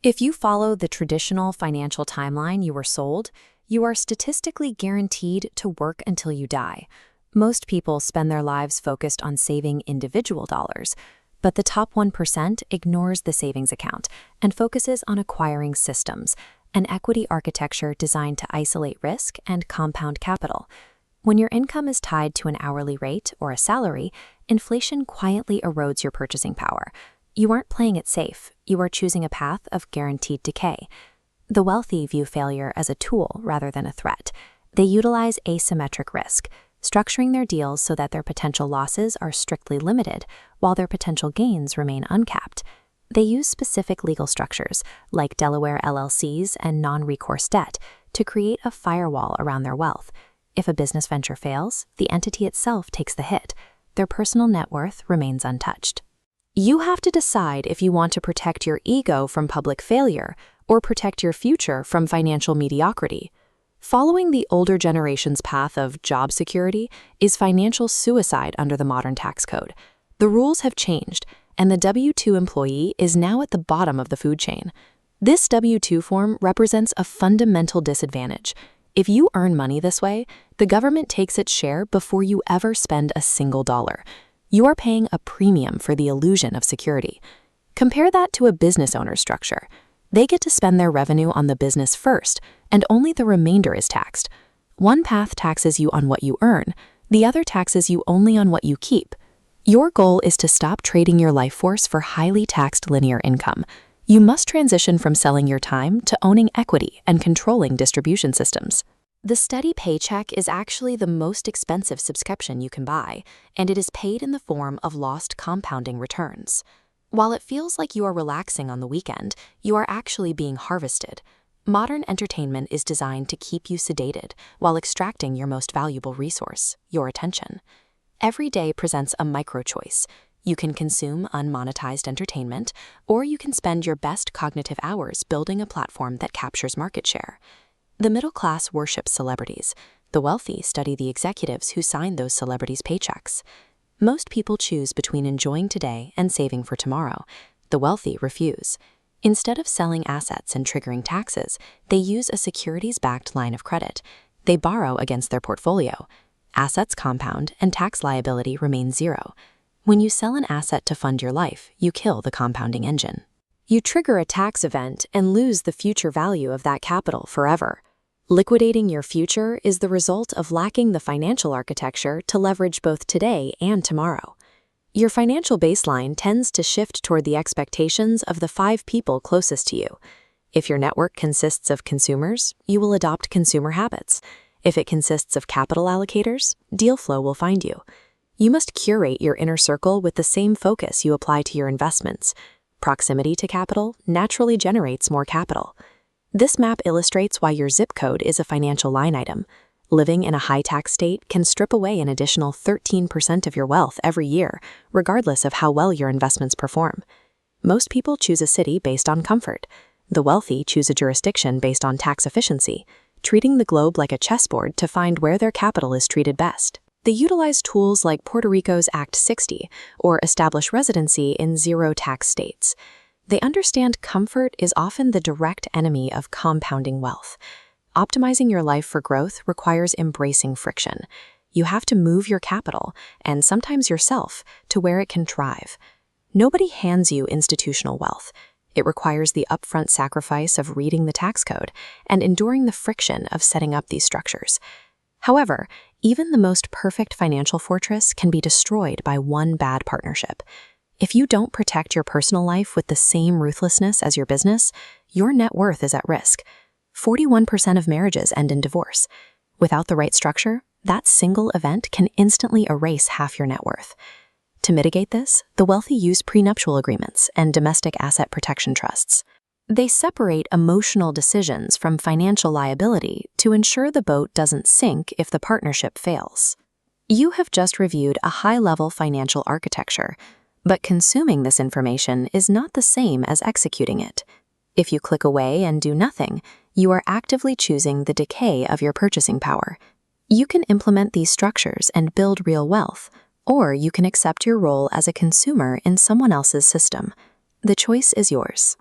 If you follow the traditional financial timeline you were sold, you are statistically guaranteed to work until you die. Most people spend their lives focused on saving individual dollars, but the top 1% ignores the savings account and focuses on acquiring systems, an equity architecture designed to isolate risk and compound capital. When your income is tied to an hourly rate or a salary, inflation quietly erodes your purchasing power. You aren't playing it safe, you are choosing a path of guaranteed decay. The wealthy view failure as a tool rather than a threat. They utilize asymmetric risk, structuring their deals so that their potential losses are strictly limited, while their potential gains remain uncapped. They use specific legal structures, like Delaware LLCs and non-recourse debt, to create a firewall around their wealth. If a business venture fails, the entity itself takes the hit. Their personal net worth remains untouched. You have to decide if you want to protect your ego from public failure or protect your future from financial mediocrity. Following the older generation's path of job security is financial suicide under the modern tax code. The rules have changed, and the W-2 employee is now at the bottom of the food chain. This W-2 form represents a fundamental disadvantage. If you earn money this way, the government takes its share before you ever spend a single dollar. You are paying a premium for the illusion of security. Compare that to a business owner's structure. They get to spend their revenue on the business first, and only the remainder is taxed. One path taxes you on what you earn, the other taxes you only on what you keep. Your goal is to stop trading your life force for highly taxed linear income. You must transition from selling your time to owning equity and controlling distribution systems. The steady paycheck is actually the most expensive subscription you can buy, and it is paid in the form of lost compounding returns. While it feels like you are relaxing on the weekend, you are actually being harvested. Modern entertainment is designed to keep you sedated while extracting your most valuable resource, your attention. Every day presents a micro-choice. You can consume unmonetized entertainment, or you can spend your best cognitive hours building a platform that captures market share. The middle class worships celebrities. The wealthy study the executives who sign those celebrities' paychecks. Most people choose between enjoying today and saving for tomorrow. The wealthy refuse. Instead of selling assets and triggering taxes, they use a securities-backed line of credit. They borrow against their portfolio. Assets compound and tax liability remains zero. When you sell an asset to fund your life, you kill the compounding engine. You trigger a tax event and lose the future value of that capital forever. Liquidating your future is the result of lacking the financial architecture to leverage both today and tomorrow. Your financial baseline tends to shift toward the expectations of the 5 people closest to you. If your network consists of consumers, you will adopt consumer habits. If it consists of capital allocators, deal flow will find you. You must curate your inner circle with the same focus you apply to your investments. Proximity to capital naturally generates more capital. This map illustrates why your zip code is a financial line item. Living in a high-tax state can strip away an additional 13% of your wealth every year, regardless of how well your investments perform. Most people choose a city based on comfort. The wealthy choose a jurisdiction based on tax efficiency, treating the globe like a chessboard to find where their capital is treated best. They utilize tools like Puerto Rico's Act 60 or establish residency in zero-tax states. They understand comfort is often the direct enemy of compounding wealth. Optimizing your life for growth requires embracing friction. You have to move your capital, and sometimes yourself, to where it can thrive. Nobody hands you institutional wealth. It requires the upfront sacrifice of reading the tax code and enduring the friction of setting up these structures. However, even the most perfect financial fortress can be destroyed by one bad partnership. If you don't protect your personal life with the same ruthlessness as your business, your net worth is at risk. 41% of marriages end in divorce. Without the right structure, that single event can instantly erase half your net worth. To mitigate this, the wealthy use prenuptial agreements and domestic asset protection trusts. They separate emotional decisions from financial liability to ensure the boat doesn't sink if the partnership fails. You have just reviewed a high-level financial architecture, but consuming this information is not the same as executing it. If you click away and do nothing, you are actively choosing the decay of your purchasing power. You can implement these structures and build real wealth, or you can accept your role as a consumer in someone else's system. The choice is yours.